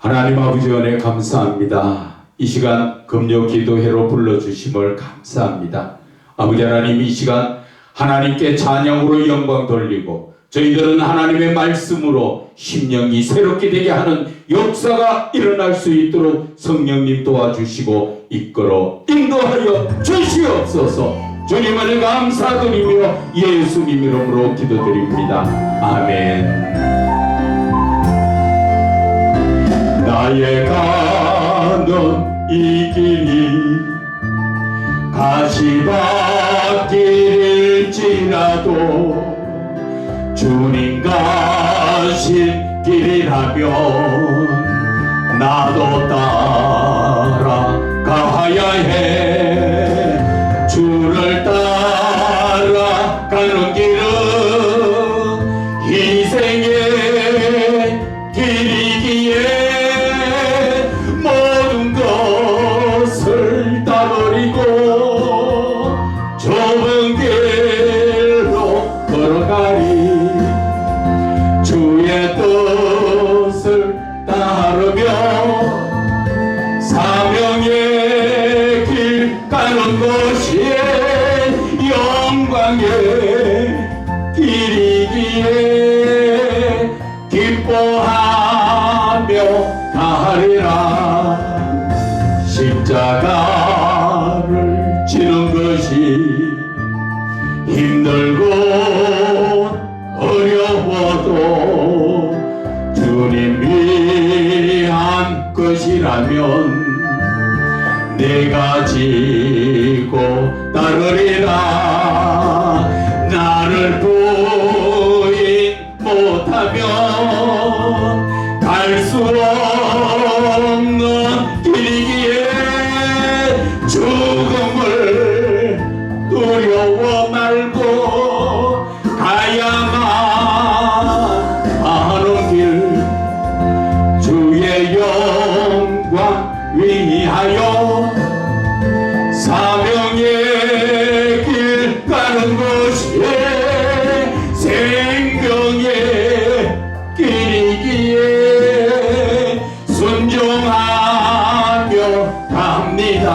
하나님 아버지 은혜 감사합니다. 이 시간 금요 기도회로 불러주심을 감사합니다. 아버지 하나님, 이 시간 하나님께 찬양으로 영광 돌리고 저희들은 하나님의 말씀으로 심령이 새롭게 되게 하는 역사가 일어날 수 있도록 성령님 도와주시고 이끌어 인도하여 주시옵소서. 주님을 감사드리며 예수님 이름으로 기도드립니다. 아멘. 나의 가는 이 길이 가시밭길일지라도 주님 가신 길이라면 나도 따라가야 해. 주를 따라가는 길은 희생의 길이기에 모든 것을 다 버리고 좁은 길로 걸어가리. 주의 뜻을 따르며 사명의 길 가는 것이 영광의 길이기에 기뻐하며 가리라. 십자가를 지는 것이 힘들고 어려워도 주님 위한 것이라면 내가 지고 따르리라. 나를 부인 못하면 갈 수 없는 길이기에 죽음을 두려워 말고 가야만 하는 길. 주의 영광 위하여 사명의 길 가는 것이 생명의 길이기에 순종하며 갑니다.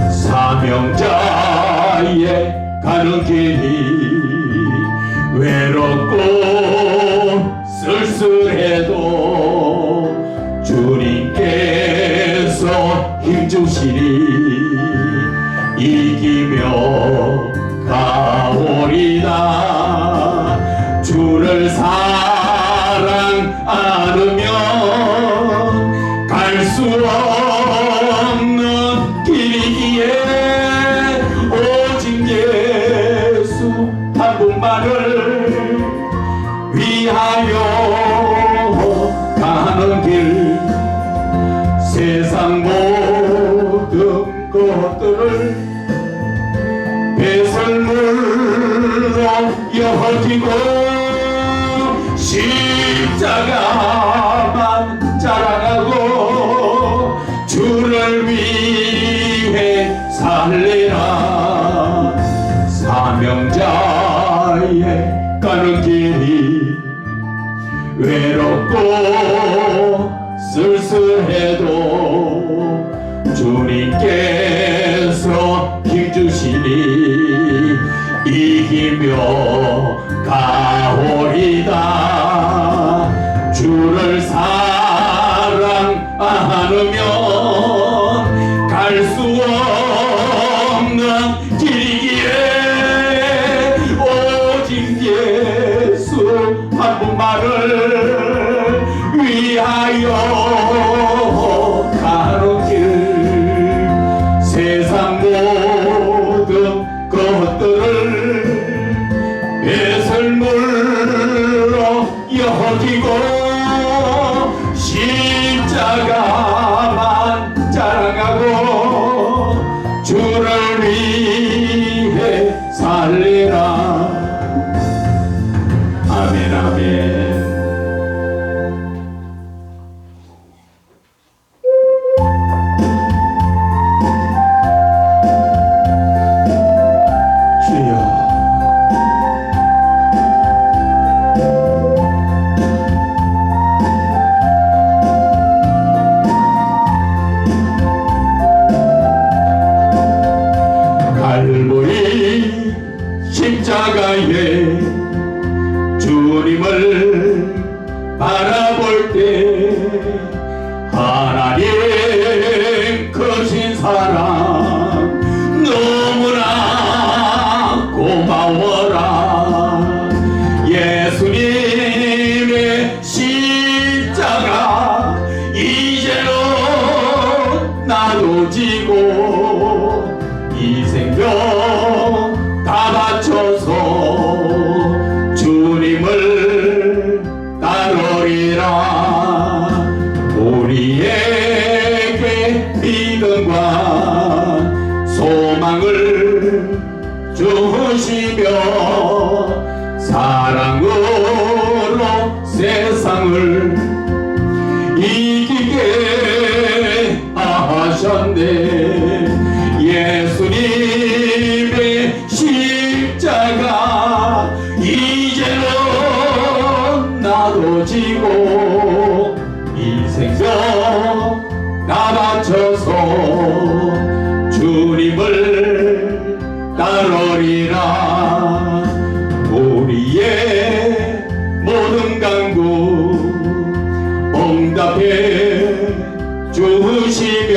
사명자의 가는 길이 외롭고 쓸쓸해도 주님께서 힘주시니 이기며 가오리다. 주를 사랑 않으면 갈 수 없는 길이기에 오직 예수 한 분만을 위하여 가는 길. 세상 모든 것들을 배설물로 여기고 십자가만 자랑하고 주를 위해 살리라. 사명자의 가는 길이 외롭고 쓸쓸해도 주님께서 힘주시니 이기며 가오리다. 주를 사랑 않으면 갈 수 없는 길이기에 오직 예수 한 분만을 위하여 가는 길. 세상 모든 것들을 배설물로 여기고 십자가만 자랑하고 주를 위해 살리라. 아멘 아멘. 이기게 하셨네. 예수님의 십자가 이제는 나도 지고 이 생명 나 바쳐서 주님을 따르리라. 우리의 모든 간구 응답해 주시며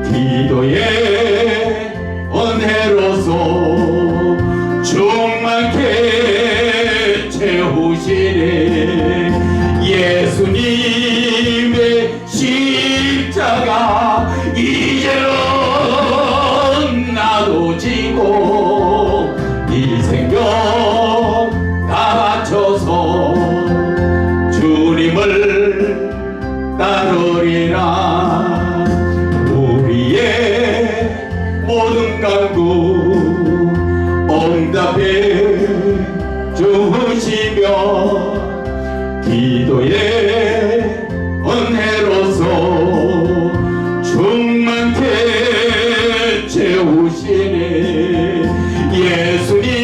기도의 은혜로서 충만케 채우시네. 예수님의 십자가 이제는 나도 지고 이 생명 다 바쳐서 주님을 따르리라. 우리의 모든 간구 응답해 주시며 기도의 은혜로서 충만케 채우시네.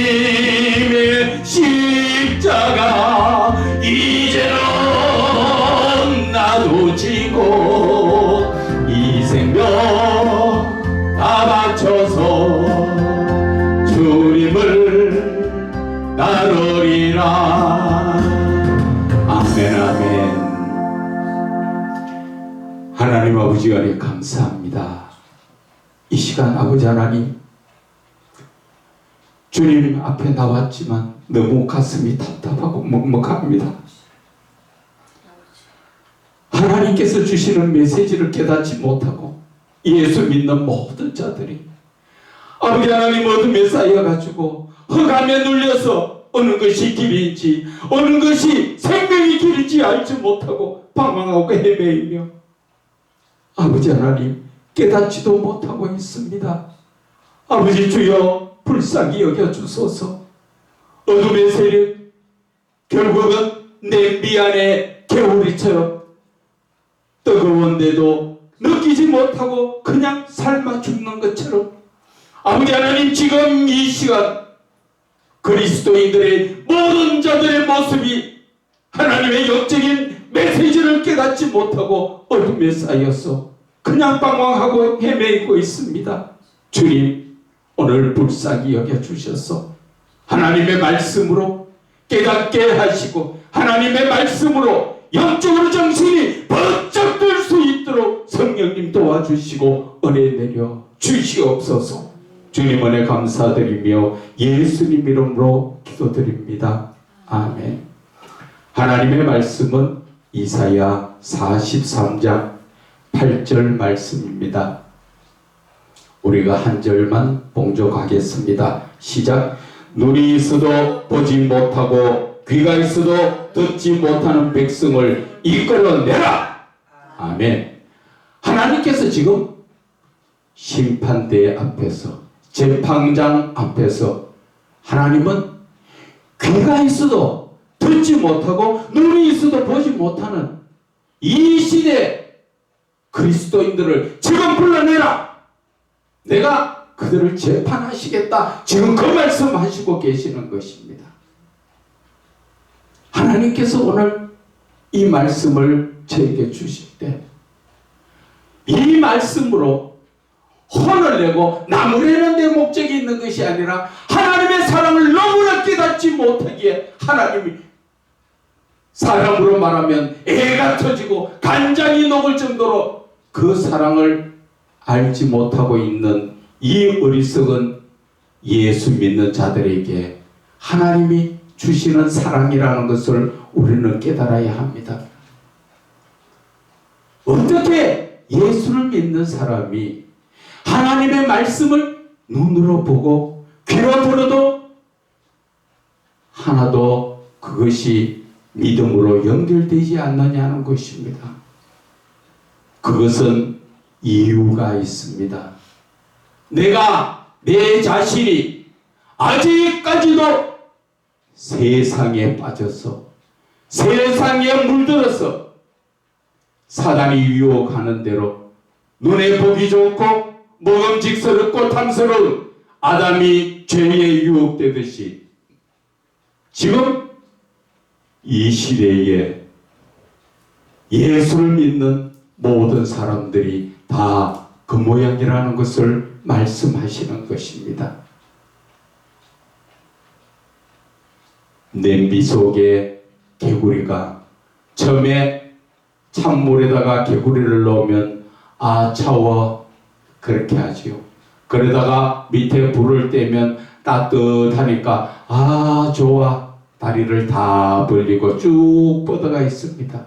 예수님의 십자가 이제는 나도 지고 이 생명 다 바쳐서 주님을 따르리라. 아멘 아멘. 하나님 아버지 은혜 감사합니다. 이 시간 아버지 하나님 주님 앞에 나왔지만 너무 가슴이 답답하고 먹먹합니다. 하나님께서 주시는 메시지를 깨닫지 못하고 예수 믿는 모든 자들이 아버지 하나님 어둠에 쌓여가지고 흑암에 눌려서 어느 것이 길인지 어느 것이 생명의 길인지 알지 못하고 방황하고 헤매이며 아버지 하나님 깨닫지도 못하고 있습니다. 아버지 주여 불쌍히 여겨주소서. 어둠의 세력 결국은 냄비 안에 개구리처럼 뜨거운데도 느끼지 못하고 그냥 삶아 죽는 것처럼 아버지 하나님 지금 이 시간 그리스도인들의 모든 자들의 모습이 하나님의 영적인 메시지를 깨닫지 못하고 어둠에 쌓여서 그냥 방황하고 헤매고 있습니다. 주님 오늘 불쌍히 여겨주셔서 하나님의 말씀으로 깨닫게 하시고 하나님의 말씀으로 영적으로 정신이 번쩍 들 수 있도록 성령님 도와주시고 은혜 내려 주시옵소서. 주님 은혜 감사드리며 예수님 이름으로 기도드립니다. 아멘. 하나님의 말씀은 이사야 43장 8절 말씀입니다. 우리가 한 절만 봉독하겠습니다. 시작. 눈이 있어도 보지 못하고 귀가 있어도 듣지 못하는 백성을 이끌어내라. 아멘. 하나님께서 지금 심판대 앞에서 재판장 앞에서 하나님은 귀가 있어도 듣지 못하고 눈이 있어도 보지 못하는 이 시대 그리스도인들을 지금 불러내라. 내가 그들을 재판하시겠다. 지금 그 말씀하시고 계시는 것입니다. 하나님께서 오늘 이 말씀을 저에게 주실 때 이 말씀으로 혼을 내고 나무라는 데 목적이 있는 것이 아니라 하나님의 사랑을 너무나 깨닫지 못하기에 하나님이 사람으로 말하면 애가 터지고 간장이 녹을 정도로 그 사랑을 알지 못하고 있는 이 어리석은 예수 믿는 자들에게 하나님이 주시는 사랑이라는 것을 우리는 깨달아야 합니다. 어떻게 예수를 믿는 사람이 하나님의 말씀을 눈으로 보고 귀로 들어도 하나도 그것이 믿음으로 연결되지 않느냐는 것입니다. 그것은 이유가 있습니다. 내가 내 자신이 아직까지도 세상에 빠져서 세상에 물들어서 사단이 유혹하는 대로 눈에 보기 좋고 먹음직스럽고 탐스러운 아담이 죄에 유혹되듯이 지금 이 시대에 예수를 믿는 모든 사람들이 다 그 모양이라는 것을 말씀하시는 것입니다. 냄비 속에 개구리가 처음에 찬물에다가 개구리를 넣으면 아 차워 그렇게 하지요. 그러다가 밑에 불을 떼면 따뜻하니까 아 좋아 다리를 다 벌리고 쭉 뻗어가 있습니다.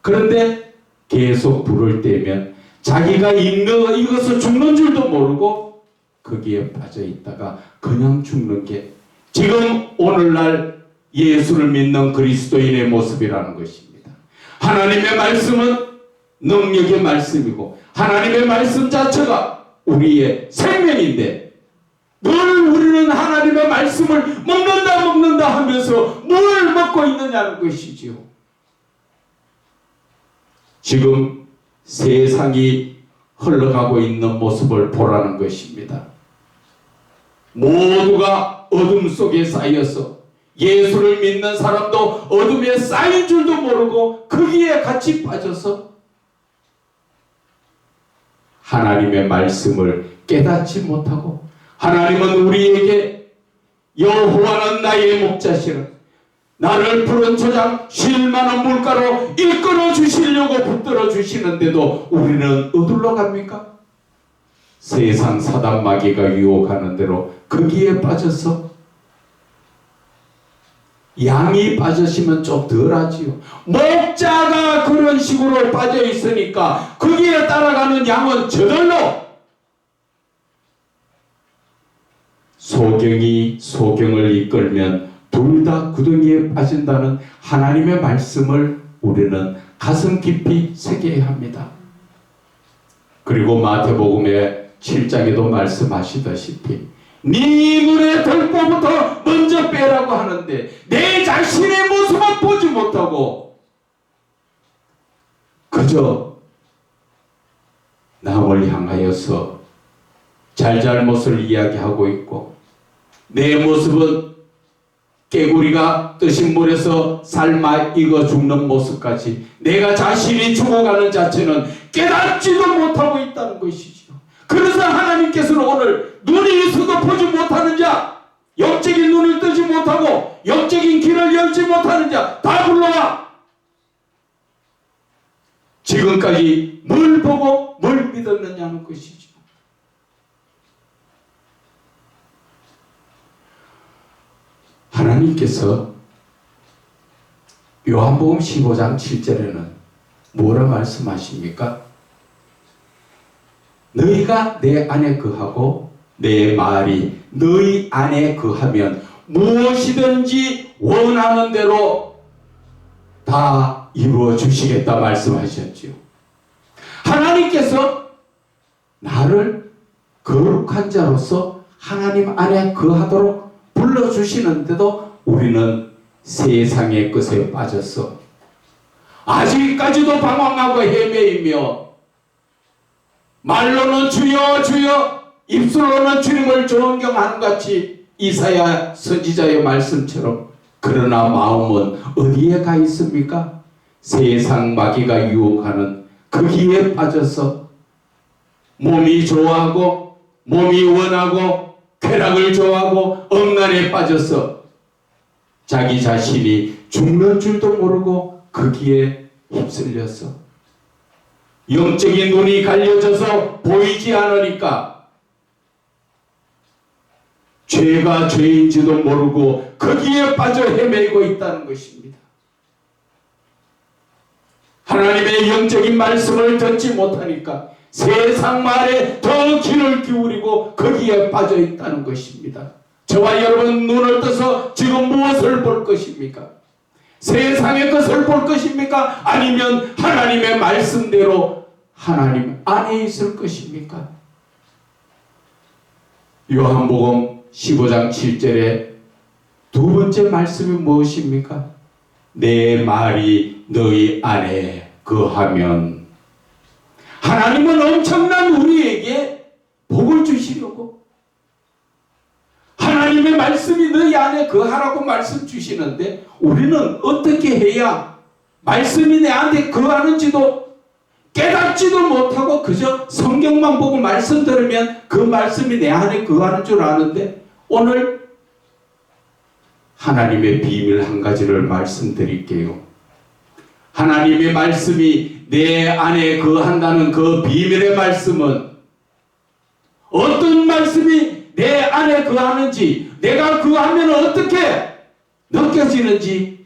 그런데 계속 불을 떼면 자기가 익어서 죽는 줄도 모르고 거기에 빠져 있다가 그냥 죽는 게 지금 오늘날 예수를 믿는 그리스도인의 모습이라는 것입니다. 하나님의 말씀은 능력의 말씀이고 하나님의 말씀 자체가 우리의 생명인데 늘 우리는 하나님의 말씀을 먹는다 하면서 뭘 먹고 있느냐는 것이지요. 지금 세상이 흘러가고 있는 모습을 보라는 것입니다. 모두가 어둠 속에 쌓여서 예수를 믿는 사람도 어둠에 쌓인 줄도 모르고 거기에 같이 빠져서 하나님의 말씀을 깨닫지 못하고 하나님은 우리에게 여호와는 나의 목자시라 나를 푸른 초장 쉴 만한 물가로 이끌어 주시려고 붙들어 주시는데도 우리는 어디로 갑니까? 세상 사단 마귀가 유혹하는 대로 거기에 빠져서 양이 빠지시면 좀 덜하지요. 목자가 그런 식으로 빠져 있으니까 거기에 따라가는 양은 저절로 소경이 소경을 이끌면 둘 다 구덩이에 빠진다는 하나님의 말씀을 우리는 가슴 깊이 새겨야 합니다. 그리고 마태복음의 7장에도 말씀하시다시피 네 눈에 들보부터 먼저 빼라고 하는데 내 자신의 모습을 보지 못하고 그저 남을 향하여서 잘잘못을 이야기하고 있고 내 모습은 개구리가 뜨신 물에서 삶아 익어 죽는 모습까지 내가 자신이 죽어가는 자체는 깨닫지도 못하고 있다는 것이죠. 그래서 하나님께서는 오늘 눈이 있어도 보지 못하는 자, 영적인 눈을 뜨지 못하고 영적인 길을 열지 못하는 자 다 불러와. 지금까지 뭘 보고 뭘 믿었느냐는 것이죠. 하나님께서 요한복음 15장 7절에는 뭐라 말씀하십니까? 너희가 내 안에 거하고 내 말이 너희 안에 거하면 무엇이든지 원하는 대로 다 이루어 주시겠다 말씀하셨지요. 하나님께서 나를 거룩한 자로서 하나님 안에 거하도록 불러주시는데도 우리는 세상의 것에 빠져서 아직까지도 방황하고 헤매이며 말로는 주여 주여 입술로는 주님을 존경하는 같이 이사야 선지자의 말씀처럼 그러나 마음은 어디에 가 있습니까? 세상 마귀가 유혹하는 거기에 빠져서 몸이 좋아하고 몸이 원하고 쾌락을 좋아하고 억난에 빠져서 자기 자신이 죽는 줄도 모르고 거기에 휩쓸려서 영적인 눈이 갈려져서 보이지 않으니까 죄가 죄인지도 모르고 거기에 빠져 헤매고 있다는 것입니다. 하나님의 영적인 말씀을 듣지 못하니까 세상 말에 더 귀를 기울이고 거기에 빠져 있다는 것입니다. 저와 여러분 눈을 떠서 지금 무엇을 볼 것입니까? 세상의 것을 볼 것입니까? 아니면 하나님의 말씀대로 하나님 안에 있을 것입니까? 요한복음 15장 7절에 두 번째 말씀이 무엇입니까? 내 말이 너희 안에 거하면 하나님은 엄청난 우리에게 복을 주시려고 하나님의 말씀이 너희 안에 거하라고 말씀 주시는데 우리는 어떻게 해야 말씀이 내 안에 거하는지도 깨닫지도 못하고 그저 성경만 보고 말씀 들으면 그 말씀이 내 안에 거하는 줄 아는데 오늘 하나님의 비밀 한 가지를 말씀드릴게요. 하나님의 말씀이 내 안에 거한다는 그 비밀의 말씀은 어떤 말씀이 내 안에 거하는지 내가 거하면 어떻게 느껴지는지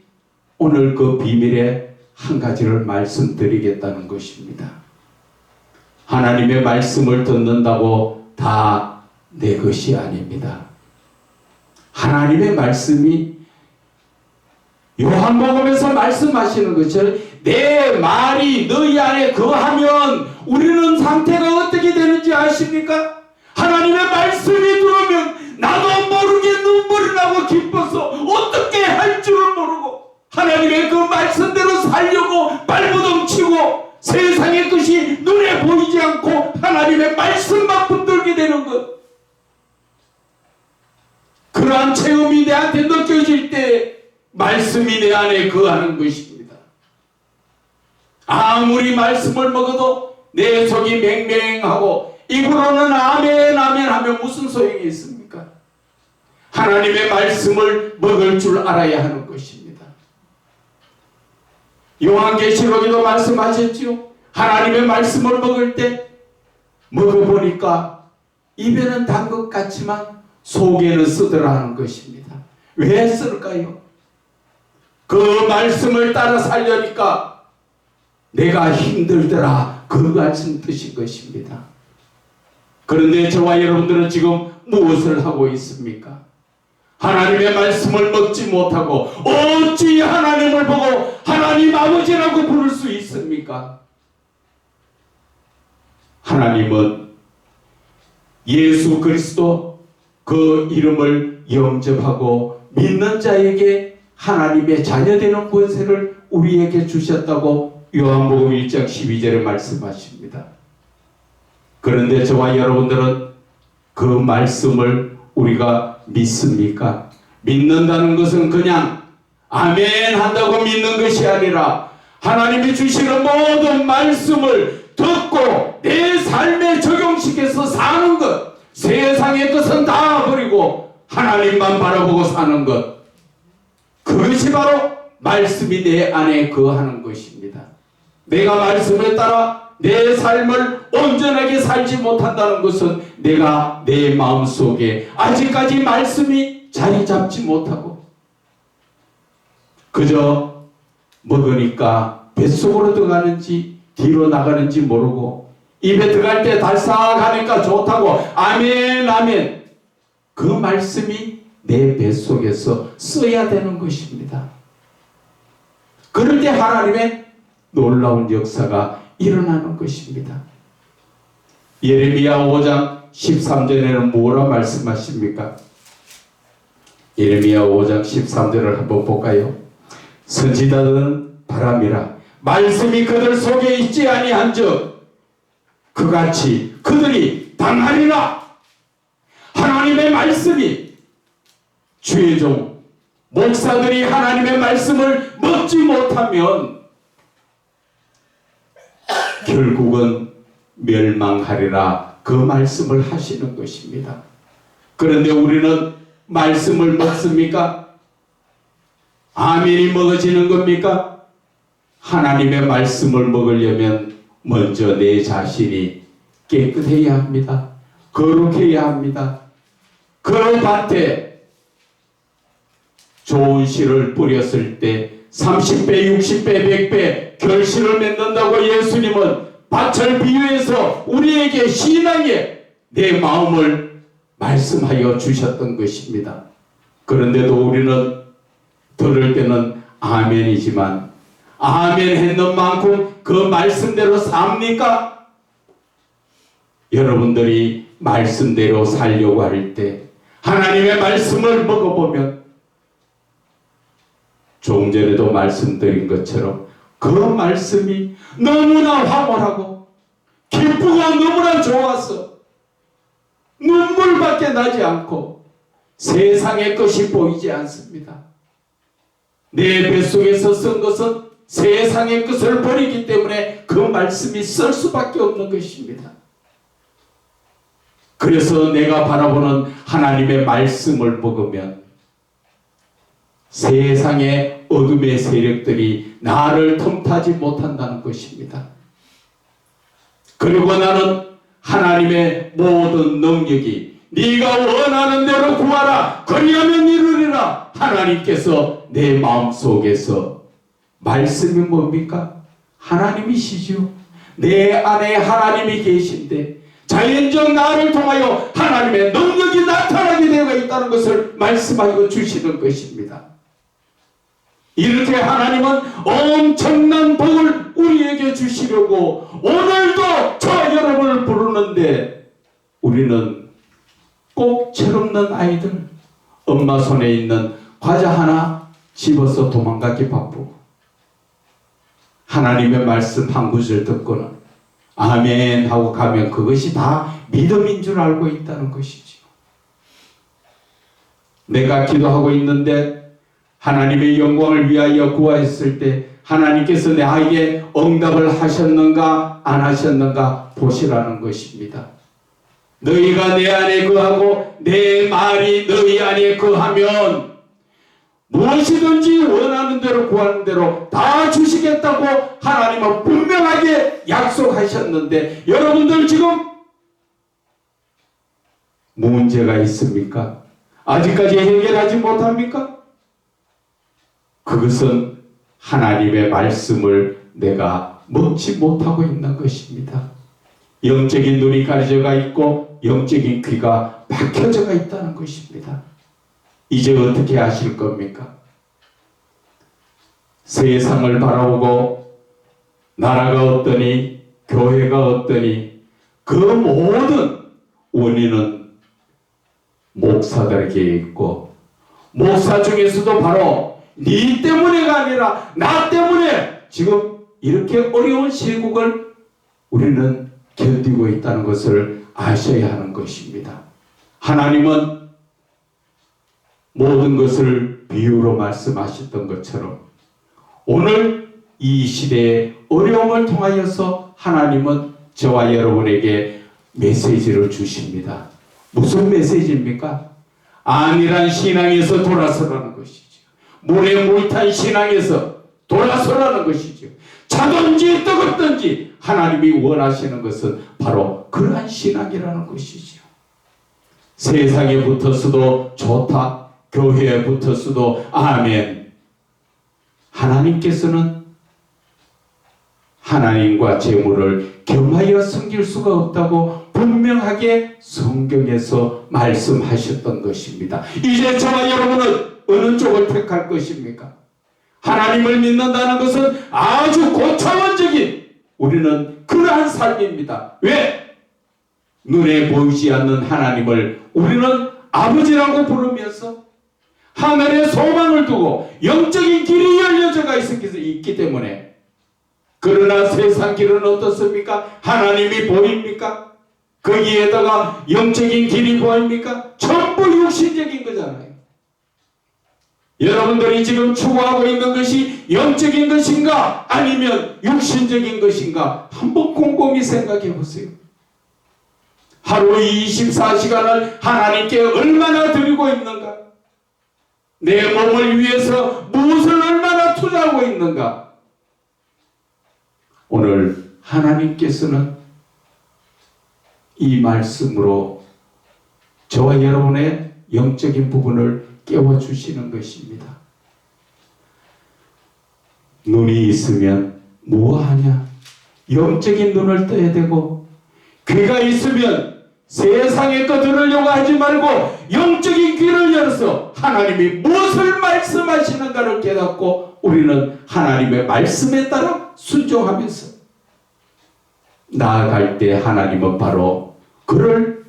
오늘 그 비밀의 한 가지를 말씀드리겠다는 것입니다. 하나님의 말씀을 듣는다고 다 내 것이 아닙니다. 하나님의 말씀이 요한복음에서 말씀하시는 것처럼 내 말이 너희 안에 거하면 우리는 상태가 어떻게 되는지 아십니까? 하나님의 말씀이 들어오면 나도 모르게 눈물이 나고 기뻐서 어떻게 할 줄을 모르고 하나님의 그 말씀대로 살려고 발버둥치고 세상의 것이 눈에 보이지 않고 하나님의 말씀만 붙들게 되는 것. 그러한 체험이 내한테 느껴질 때 말씀이 내 안에 거하는 것입니다. 아무리 말씀을 먹어도 내 속이 맹맹하고 입으로는 아멘 아멘 하면 무슨 소용이 있습니까? 하나님의 말씀을 먹을 줄 알아야 하는 것입니다. 요한계시록에도 말씀하셨죠. 하나님의 말씀을 먹을 때 먹어보니까 입에는 단 것 같지만 속에는 쓰더라는 것입니다. 왜 쓸까요? 그 말씀을 따라 살려니까 내가 힘들더라. 그 말씀 뜻인 것입니다. 그런데 저와 여러분들은 지금 무엇을 하고 있습니까? 하나님의 말씀을 먹지 못하고 어찌 하나님을 보고 하나님 아버지라고 부를 수 있습니까? 하나님은 예수 그리스도 그 이름을 영접하고 믿는 자에게 하나님의 자녀되는 권세를 우리에게 주셨다고 요한복음 1장 12절에 말씀하십니다. 그런데 저와 여러분들은 그 말씀을 우리가 믿습니까? 믿는다는 것은 그냥 아멘 한다고 믿는 것이 아니라 하나님이 주시는 모든 말씀을 듣고 내 삶에 적용시켜서 사는 것, 세상의 것은 다 버리고 하나님만 바라보고 사는 것, 그것이 바로 말씀이 내 안에 거하는 것입니다. 내가 말씀에 따라 내 삶을 온전하게 살지 못한다는 것은 내가 내 마음속에 아직까지 말씀이 자리 잡지 못하고 그저 먹으니까 뱃속으로 들어가는지 뒤로 나가는지 모르고 입에 들어갈 때 달싹하니까 좋다고 아멘 아멘, 그 말씀이 내 뱃속에서 써야 되는 것입니다. 그럴 때 하나님의 놀라운 역사가 일어나는 것입니다. 예레미야 5장 13절에는 뭐라 말씀하십니까? 예레미야 5장 13절을 한번 볼까요? 선지자들은 바람이라 말씀이 그들 속에 있지 아니한즉 그같이 그들이 당하리라. 하나님의 말씀이 주의 종 목사들이 하나님의 말씀을 먹지 못하면 결국은 멸망하리라, 그 말씀을 하시는 것입니다. 그런데 우리는 말씀을 먹습니까? 아멘이 먹어지는 겁니까? 하나님의 말씀을 먹으려면 먼저 내 자신이 깨끗해야 합니다. 거룩해야 합니다. 그 밭에 좋은 씨를 뿌렸을 때 30배, 60배, 100배 결실을 맺는다고 예수님은 밭을 비유해서 우리에게 신앙에 내 마음을 말씀하여 주셨던 것입니다. 그런데도 우리는 들을 때는 아멘이지만 아멘 했는 만큼 그 말씀대로 삽니까? 여러분들이 말씀대로 살려고 할 때 하나님의 말씀을 먹어보면 조금 전에도 말씀드린 것처럼 그 말씀이 너무나 황홀하고 기쁘고 너무나 좋아서 눈물밖에 나지 않고 세상의 것이 보이지 않습니다. 내 뱃속에서 쓴 것은 세상의 것을 버리기 때문에 그 말씀이 쓸 수밖에 없는 것입니다. 그래서 내가 바라보는 하나님의 말씀을 먹으면 세상의 어둠의 세력들이 나를 틈타지 못한다는 것입니다. 그리고 나는 하나님의 모든 능력이 네가 원하는 대로 구하라 그리하면 이루리라. 하나님께서 내 마음속에서 말씀이 뭡니까? 하나님이시죠. 내 안에 하나님이 계신데 자연적 나를 통하여 하나님의 능력이 나타나게 되어 있다는 것을 말씀하여 주시는 것입니다. 이렇게 하나님은 엄청난 복을 우리에게 주시려고 오늘도 저 여러분을 부르는데 우리는 꼭 철없는 아이들, 엄마 손에 있는 과자 하나 집어서 도망가기 바쁘고 하나님의 말씀 한 구절 듣고는 아멘 하고 가면 그것이 다 믿음인 줄 알고 있다는 것이죠. 내가 기도하고 있는데 하나님의 영광을 위하여 구하였을 때 하나님께서 나에게 응답을 하셨는가 안 하셨는가 보시라는 것입니다. 너희가 내 안에 거하고 내 말이 너희 안에 거하면 무엇이든지 원하는 대로 구하는 대로 다 주시겠다고 하나님은 분명하게 약속하셨는데 여러분들 지금 문제가 있습니까? 아직까지 해결하지 못합니까? 그것은 하나님의 말씀을 내가 먹지 못하고 있는 것입니다. 영적인 눈이 가려져가 있고 영적인 귀가 막혀져가 있다는 것입니다. 이제 어떻게 하실 겁니까? 세상을 바라보고 나라가 어떠니 교회가 어떠니 그 모든 원인은 목사들에게 있고 목사 중에서도 바로 네 때문에가 아니라 나 때문에 지금 이렇게 어려운 시국을 우리는 견디고 있다는 것을 아셔야 하는 것입니다. 하나님은 모든 것을 비유로 말씀하셨던 것처럼 오늘 이 시대의 어려움을 통하여서 하나님은 저와 여러분에게 메시지를 주십니다. 무슨 메시지입니까? 안일한 신앙에서 돌아서라는 것이죠. 물에 물탄 신앙에서 돌아서라는 것이죠. 차든지 뜨겁든지 하나님이 원하시는 것은 바로 그러한 신앙이라는 것이죠. 세상에 붙었어도 좋다. 교회에 붙었어도 아멘. 하나님께서는 하나님과 재물을 겸하여 섬길 수가 없다고 분명하게 성경에서 말씀하셨던 것입니다. 이제 저와 여러분은 어느 쪽을 택할 것입니까? 하나님을 믿는다는 것은 아주 고차원적인 우리는 그러한 삶입니다. 왜? 눈에 보이지 않는 하나님을 우리는 아버지라고 부르면서 하늘에 소망을 두고 영적인 길이 열려져가 있기 때문에 그러나 세상 길은 어떻습니까? 하나님이 보입니까? 거기에다가 영적인 길이 보입니까? 전부 육신적인 거잖아요. 여러분들이 지금 추구하고 있는 것이 영적인 것인가 아니면 육신적인 것인가 한번 곰곰이 생각해 보세요. 하루 24시간을 하나님께 얼마나 드리고 있는가? 내 몸을 위해서 무엇을 얼마나 투자하고 있는가? 오늘 하나님께서는 이 말씀으로 저와 여러분의 영적인 부분을 깨워주시는 것입니다. 눈이 있으면 무엇하냐? 영적인 눈을 떠야 되고 귀가 있으면 세상의 것 들으려고 하지 말고 영적인 귀를 열어서 하나님이 무엇을 말씀하시는가를 깨닫고 우리는 하나님의 말씀에 따라 순종하면서 나아갈 때 하나님은 바로 그를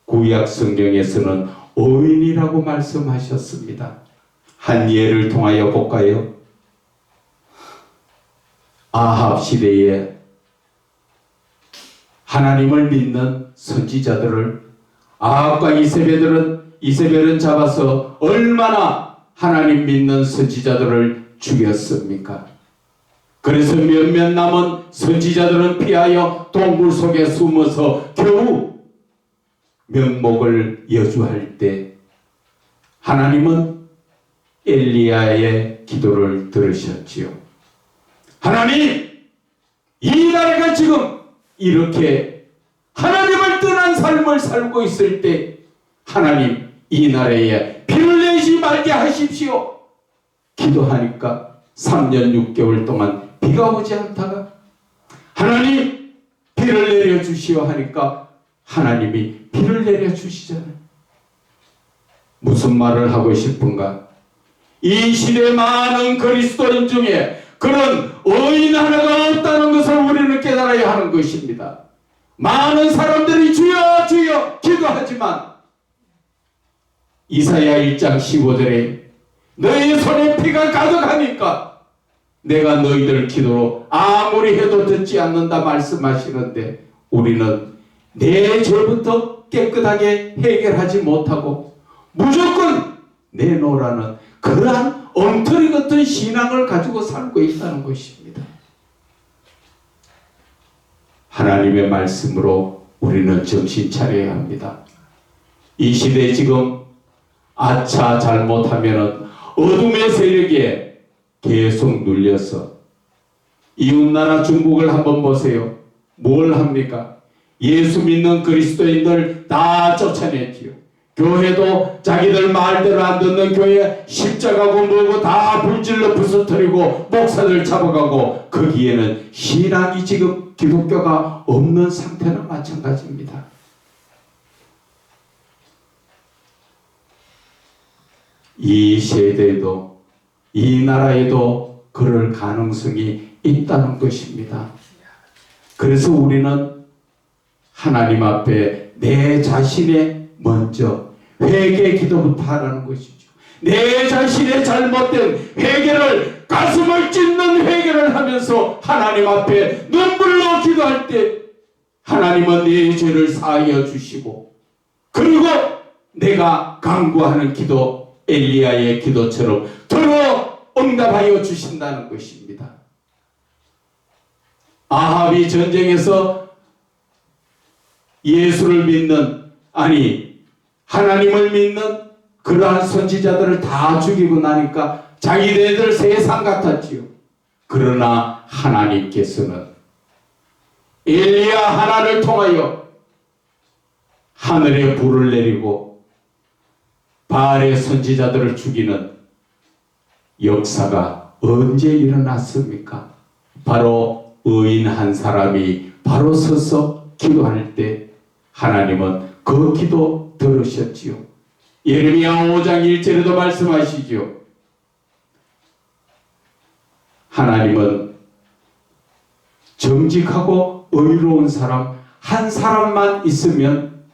구약 성경에서는 의인이라고 말씀하셨습니다. 한 예를 통하여 볼까요? 아합 시대에 하나님을 믿는 선지자들을 아합과 이세벨은 잡아서 얼마나 하나님 믿는 선지자들을 죽였습니까? 그래서 몇몇 남은 선지자들은 피하여 동굴 속에 숨어서 겨우 명목을 여주할 때 하나님은 엘리야의 기도를 들으셨지요. 하나님, 이 나라가 지금 이렇게 하나님을 떠난 삶을 살고 있을 때 하나님, 이 나라에 비를 내지 말게 하십시오. 기도하니까 3년 6개월 동안 비가 오지 않다가 하나님, 비를 내려주시오 하니까 하나님이 비를 내려주시잖아요. 무슨 말을 하고 싶은가? 이 시대 많은 그리스도인 중에 그런 의인 하나가 없다는 것을 우리는 깨달아야 하는 것입니다. 많은 사람들이 주여 주여 기도하지만 이사야 1장 15절에 너희 손에 피가 가득하니까 내가 너희들 기도로 아무리 해도 듣지 않는다 말씀하시는데 우리는 내 죄부터 깨끗하게 해결하지 못하고 무조건 내놓으라는 그러한 엉터리 같은 신앙을 가지고 살고 있다는 것입니다. 하나님의 말씀으로 우리는 정신 차려야 합니다. 이 시대에 지금 아차 잘못하면 어둠의 세력에 계속 눌려서 이웃나라 중국을 한번 보세요. 뭘 합니까? 예수 믿는 그리스도인들 다 쫓아냈지요. 교회도 자기들 말대로 안 듣는 교회 십자가고 뭐고 다 불질러 부서뜨리고 목사들 잡아가고 거기에는 신앙이 지금 기독교가 없는 상태는 마찬가지입니다. 이 세대에도 이 나라에도 그럴 가능성이 있다는 것입니다. 그래서 우리는 하나님 앞에 내 자신의 먼저 회개 기도부터 하라는 것이죠. 내 자신의 잘못된 회개를 가슴을 찢는 회개를 하면서 하나님 앞에 눈물로 기도할 때 하나님은 내 죄를 사하여 주시고 그리고 내가 간구하는 기도 엘리야의 기도처럼 들어 응답하여 주신다는 것입니다. 아합이 전쟁에서 예수를 믿는 하나님을 믿는 그러한 선지자들을 다 죽이고 나니까 자기네들 세상 같았지요. 그러나 하나님께서는 엘리야 하나를 통하여 하늘에 불을 내리고 바알의 선지자들을 죽이는 역사가 언제 일어났습니까? 바로 의인 한 사람이 바로 서서 기도할 때 하나님은 그 기도 들으셨지요. 예레미야 5장 1절에도 말씀하시지요. 하나님은 정직하고 의로운 사람 한 사람만 있으면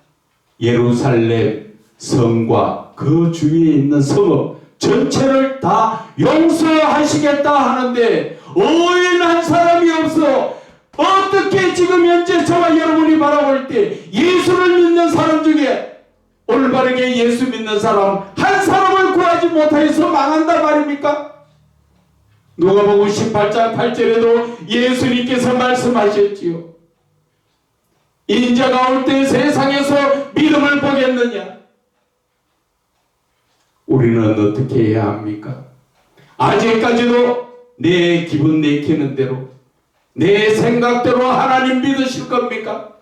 예루살렘 성과 그 주위에 있는 성읍 전체를 다 용서하시겠다 하는데 의인 한 사람이 없어. 어떻게 지금 현재 저와 여러분이 바라볼 때 예수를 믿는 사람 중에 올바르게 예수 믿는 사람 한 사람을 구하지 못하여서 망한다 말입니까? 누가복음 18장 8절에도 예수님께서 말씀하셨지요. 인자가 올 때 세상에서 믿음을 보겠느냐? 우리는 어떻게 해야 합니까? 아직까지도 내 기분 내키는 대로 내 생각대로 하나님 믿으실 겁니까?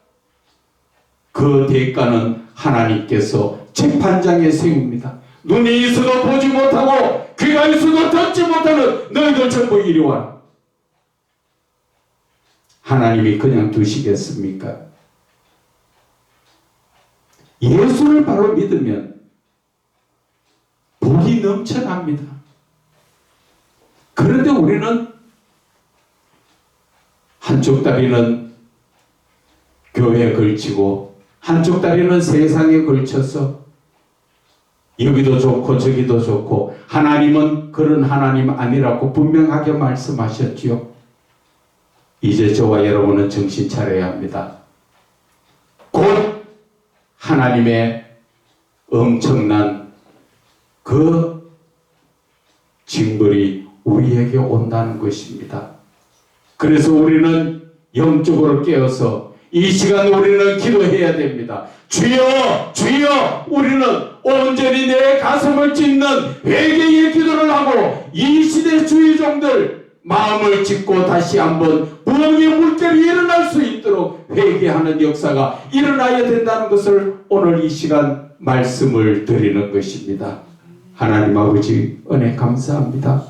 그 대가는 하나님께서 재판장에 세웁니다. 눈이 있어도 보지 못하고 귀가 있어도 듣지 못하는 너희들 전부 이리 와라. 하나님이 그냥 두시겠습니까? 예수를 바로 믿으면 복이 넘쳐납니다. 그런데 우리는 한쪽 다리는 교회에 걸치고 한쪽 다리는 세상에 걸쳐서 여기도 좋고 저기도 좋고 하나님은 그런 하나님 아니라고 분명하게 말씀하셨지요. 이제 저와 여러분은 정신 차려야 합니다. 하나님의 엄청난 그 징벌이 우리에게 온다는 것입니다. 그래서 우리는 영적으로 깨어서 이 시간 우리는 기도해야 됩니다. 주여, 주여, 우리는 온전히 내 가슴을 찢는 회개의 기도를 하고 이 시대 주의종들 마음을 찢고 다시 한번 부흥의 물결이 일어날 수 있도록 회개하는 역사가 일어나야 된다는 것을 오늘 이 시간 말씀을 드리는 것입니다. 하나님 아버지 은혜 감사합니다.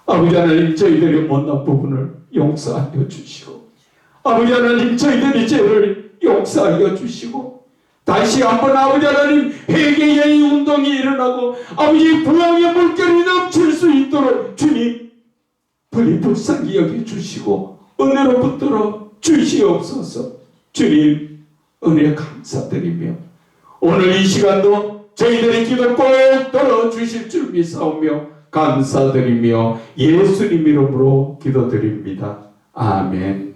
아버지 하나님, 저희들의 못난 부분을 용서하여 주시고, 아버지 하나님, 저희들의 죄를 용서하여 주시고, 다시 한번 아버지 하나님 회개의 운동이 일어나고 아버지 부흥의 물결이 넘칠 수 있도록 주님 불이 불쌍히 여겨주시고 은혜로 붙들어 주시옵소서. 주님 은혜 감사드리며 오늘 이 시간도 저희들의 기도 꼭 들어주실 줄 믿사오며 감사드리며 예수님 이름으로 기도드립니다. 아멘.